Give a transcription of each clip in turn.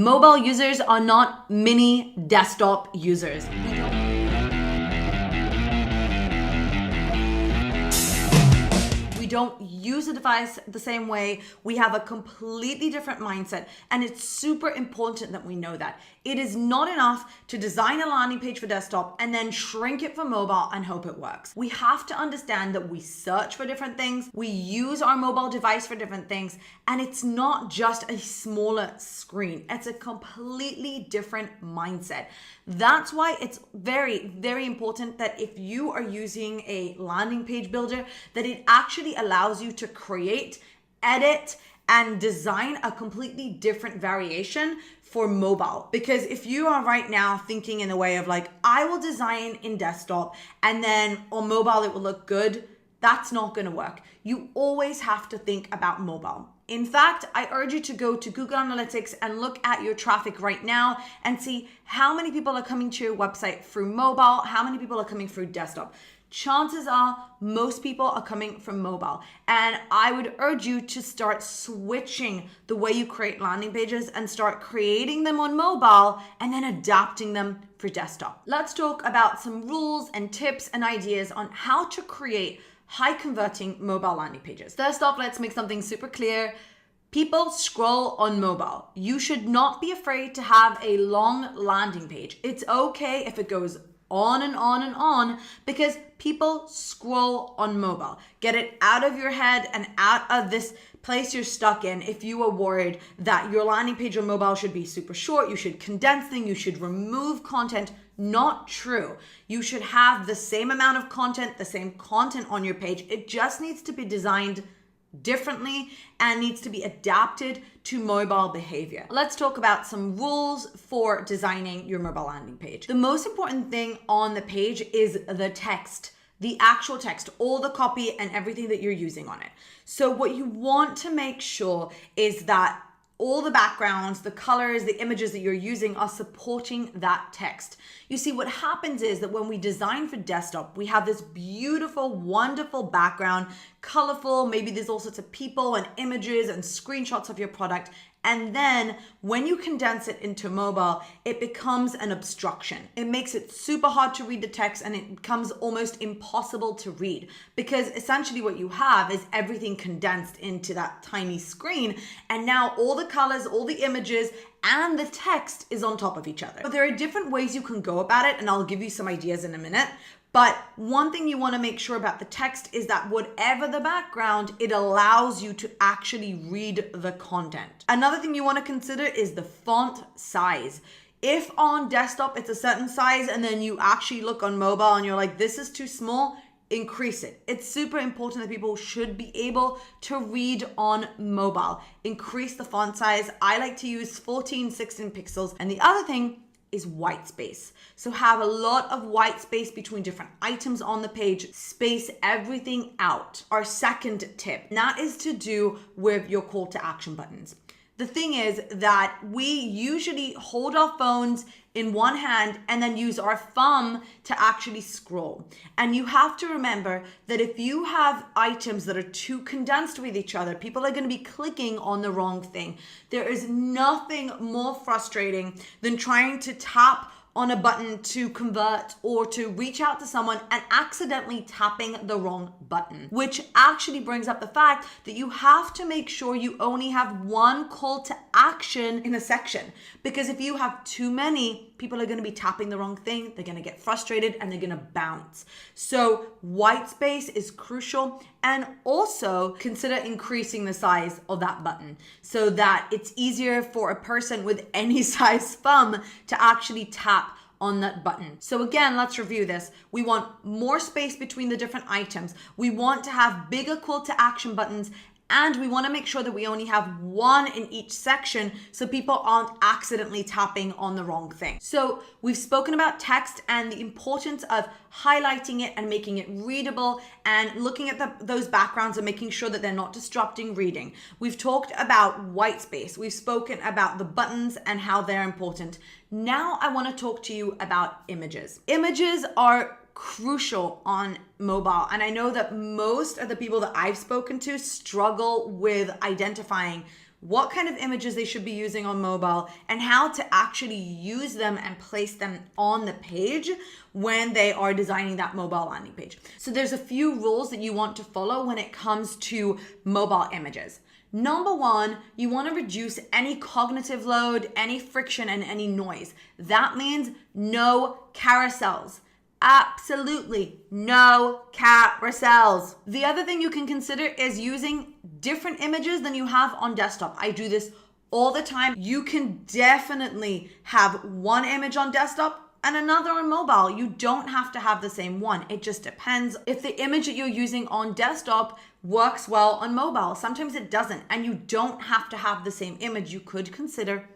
Mobile users are not mini desktop users. We don't use the device the same way. We have a completely different mindset, and it's super important that we know that. It is not enough to design a landing page for desktop and then shrink it for mobile and hope it works. We have to understand that we search for different things, we use our mobile device for different things, and it's not just a smaller screen. It's a completely different mindset. That's why it's very, very important that if you are using a landing page builder, that it actually allows you to create, edit, and design a completely different variation for mobile. Because if you are right now thinking in the way of like, I will design in desktop and then on mobile it will look good, that's not gonna work. You always have to think about mobile. In fact, I urge you to go to Google Analytics and look at your traffic right now and see how many people are coming to your website through mobile, how many people are coming through desktop. Chances are most people are coming from mobile. And I would urge you to start switching the way you create landing pages and start creating them on mobile and then adapting them for desktop. Let's talk about some rules and tips and ideas on how to create high converting mobile landing pages. First off, let's make something super clear. People scroll on mobile. You should not be afraid to have a long landing page. It's okay if it goes on and on and on because people scroll on mobile. Get it out of your head and out of this place you're stuck in if you are worried that your landing page on mobile should be super short, you should condense things, you should remove content. Not true. You should have the same amount of content, the same content on your page. It just needs to be designed differently and needs to be adapted to mobile behavior. Let's talk about some rules for designing your mobile landing page. The most important thing on the page is the text, the actual text, all the copy and everything that you're using on it. So what you want to make sure is that all the backgrounds, the colors, the images that you're using are supporting that text. You see, what happens is that when we design for desktop, we have this beautiful, wonderful background, colorful, maybe there's all sorts of people and images and screenshots of your product. And then when you condense it into mobile, it becomes an obstruction. It makes it super hard to read the text and it becomes almost impossible to read because essentially what you have is everything condensed into that tiny screen. And now all the colors, all the images, and the text is on top of each other. But there are different ways you can go about it, and I'll give you some ideas in a minute. But one thing you want to make sure about the text is that whatever the background, it allows you to actually read the content. Another thing you want to consider is the font size. If on desktop it's a certain size and then you actually look on mobile and you're like, this is too small, increase it. It's super important that people should be able to read on mobile. Increase the font size. I like to use 14, 16 pixels. And the other thing is white space. So have a lot of white space between different items on the page. Space everything out. Our second tip, and that is to do with your call to action buttons. The thing is that we usually hold our phones in one hand and then use our thumb to actually scroll. And you have to remember that if you have items that are too condensed with each other, people are going to be clicking on the wrong thing. There is nothing more frustrating than trying to tap on a button to convert or to reach out to someone and accidentally tapping the wrong button, which actually brings up the fact that you have to make sure you only have one call to action in a section. Because if you have too many, people are going to be tapping the wrong thing, they're going to get frustrated and they're going to bounce. So white space is crucial, and also consider increasing the size of that button so that it's easier for a person with any size thumb to actually tap on that button. So again, let's review this. We want more space between the different items. We want to have bigger call to action buttons, and we want to make sure that we only have one in each section so people aren't accidentally tapping on the wrong thing. So we've spoken about text and the importance of highlighting it and making it readable and looking at those backgrounds and making sure that they're not disrupting reading. We've talked about white space. We've spoken about the buttons and how they're important. Now I want to talk to you about images. Images are crucial on mobile. And I know that most of the people that I've spoken to struggle with identifying what kind of images they should be using on mobile, and how to actually use them and place them on the page when they are designing that mobile landing page. So there's a few rules that you want to follow when it comes to mobile images. Number one, you want to reduce any cognitive load, any friction, and any noise. That means no carousels. Absolutely no carousels. The other thing you can consider is using different images than you have on desktop. I do this all the time. You can definitely have one image on desktop and another on mobile. You don't have to have the same one. It just depends if the image that you're using on desktop works well on mobile. Sometimes it doesn't, and you don't have to have the same image. You could consider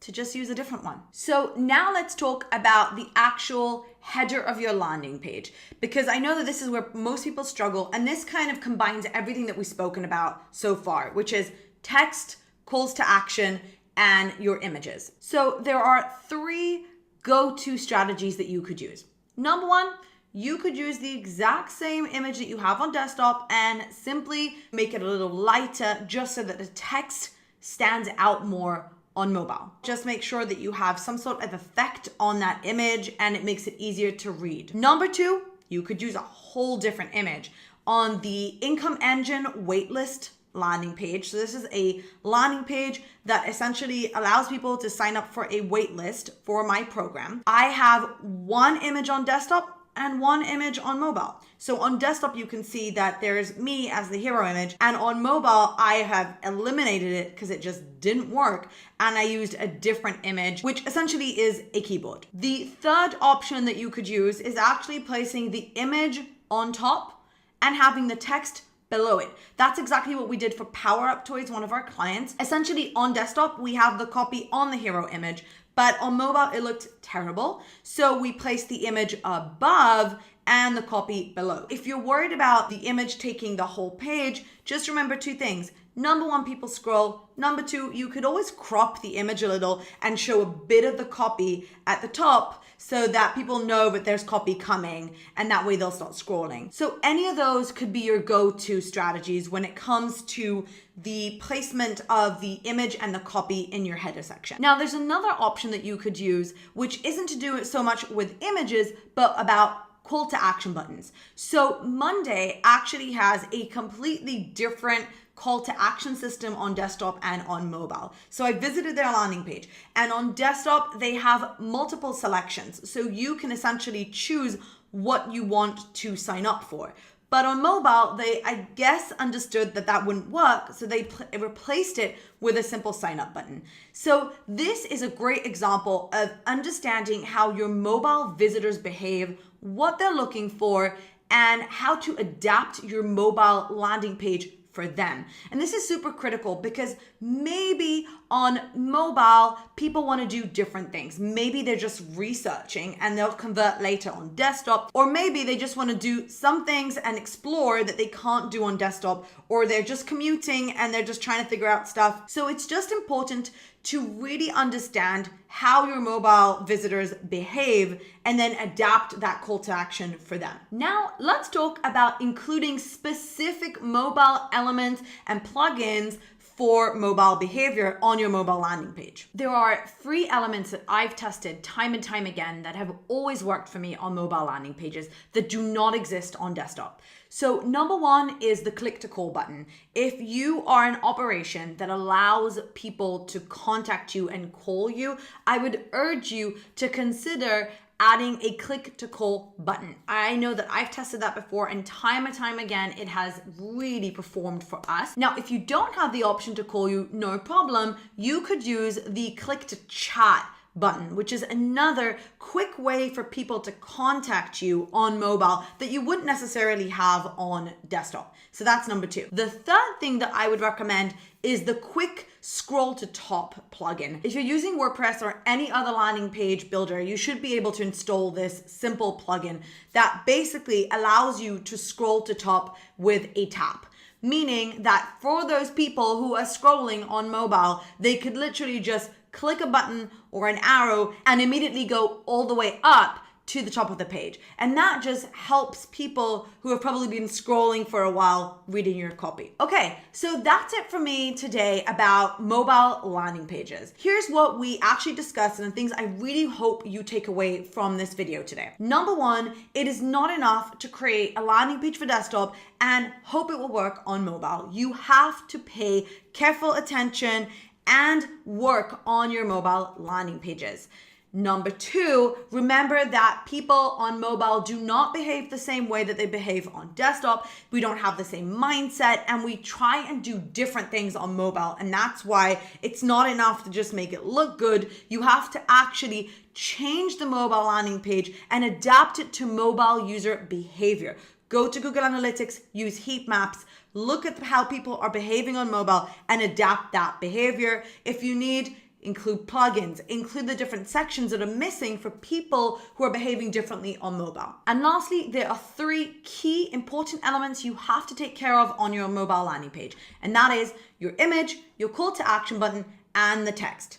to just use a different one. So now let's talk about the actual header of your landing page, because I know that this is where most people struggle, and this kind of combines everything that we've spoken about so far, which is text, calls to action, and your images. So there are 3 go-to strategies that you could use. Number one, you could use the exact same image that you have on desktop and simply make it a little lighter just so that the text stands out more on mobile. Just make sure that you have some sort of effect on that image and it makes it easier to read. Number 2, you could use a whole different image. On the income engine waitlist landing page. So this is a landing page that essentially allows people to sign up for a wait list for my program. I have one image on desktop and one image on mobile. So on desktop, you can see that there's me as the hero image, and on mobile, I have eliminated it because it just didn't work, and I used a different image, which essentially is a keyboard. The third option that you could use is actually placing the image on top and having the text below it. That's exactly what we did for Power Up Toys, one of our clients. Essentially on desktop, we have the copy on the hero image, but on mobile, it looked terrible. So we placed the image above and the copy below. If you're worried about the image taking the whole page, just remember 2 things. Number 1, people scroll. Number 2, you could always crop the image a little and show a bit of the copy at the top so that people know that there's copy coming, and that way they'll start scrolling. So any of those could be your go-to strategies when it comes to the placement of the image and the copy in your header section. Now, there's another option that you could use, which isn't to do it so much with images, but about call to action buttons. So Monday actually has a completely different call to action system on desktop and on mobile. So I visited their landing page, and on desktop, they have multiple selections. So you can essentially choose what you want to sign up for. But on mobile, they, I guess, understood that that wouldn't work, so they replaced it with a simple sign up button. So this is a great example of understanding how your mobile visitors behave, what they're looking for, and how to adapt your mobile landing page for them. And this is super critical because maybe on mobile, people want to do different things. Maybe they're just researching and they'll convert later on desktop, or maybe they just want to do some things and explore that they can't do on desktop, or they're just commuting and they're just trying to figure out stuff. So it's just important to really understand how your mobile visitors behave and then adapt that call to action for them. Now, let's talk about including specific mobile elements and plugins for mobile behavior on your mobile landing page. There are 3 elements that I've tested time and time again that have always worked for me on mobile landing pages that do not exist on desktop. So number 1 is the click to call button. If you are an operation that allows people to contact you and call you, I would urge you to consider adding a click to call button. I know that I've tested that before, and time again, it has really performed for us. Now, if you don't have the option to call you, no problem. You could use the click to chat button, which is another quick way for people to contact you on mobile that you wouldn't necessarily have on desktop. So that's number 2. The third thing that I would recommend is the quick scroll to top plugin. If you're using WordPress or any other landing page builder, you should be able to install this simple plugin that basically allows you to scroll to top with a tap. Meaning that for those people who are scrolling on mobile, they could literally just click a button or an arrow and immediately go all the way up to the top of the page. And that just helps people who have probably been scrolling for a while reading your copy. Okay, so that's it for me today about mobile landing pages. Here's what we actually discussed and the things I really hope you take away from this video today. Number one, it is not enough to create a landing page for desktop and hope it will work on mobile. You have to pay careful attention and work on your mobile landing pages. Number two, remember that people on mobile do not behave the same way that they behave on desktop. We don't have the same mindset, and we try and do different things on mobile. And that's why it's not enough to just make it look good. You have to actually change the mobile landing page and adapt it to mobile user behavior. Go to Google Analytics, use heat maps, look at how people are behaving on mobile and adapt that behavior. If you need, include plugins, include the different sections that are missing for people who are behaving differently on mobile. And lastly, there are three key important elements you have to take care of on your mobile landing page. And that is your image, your call to action button, and the text.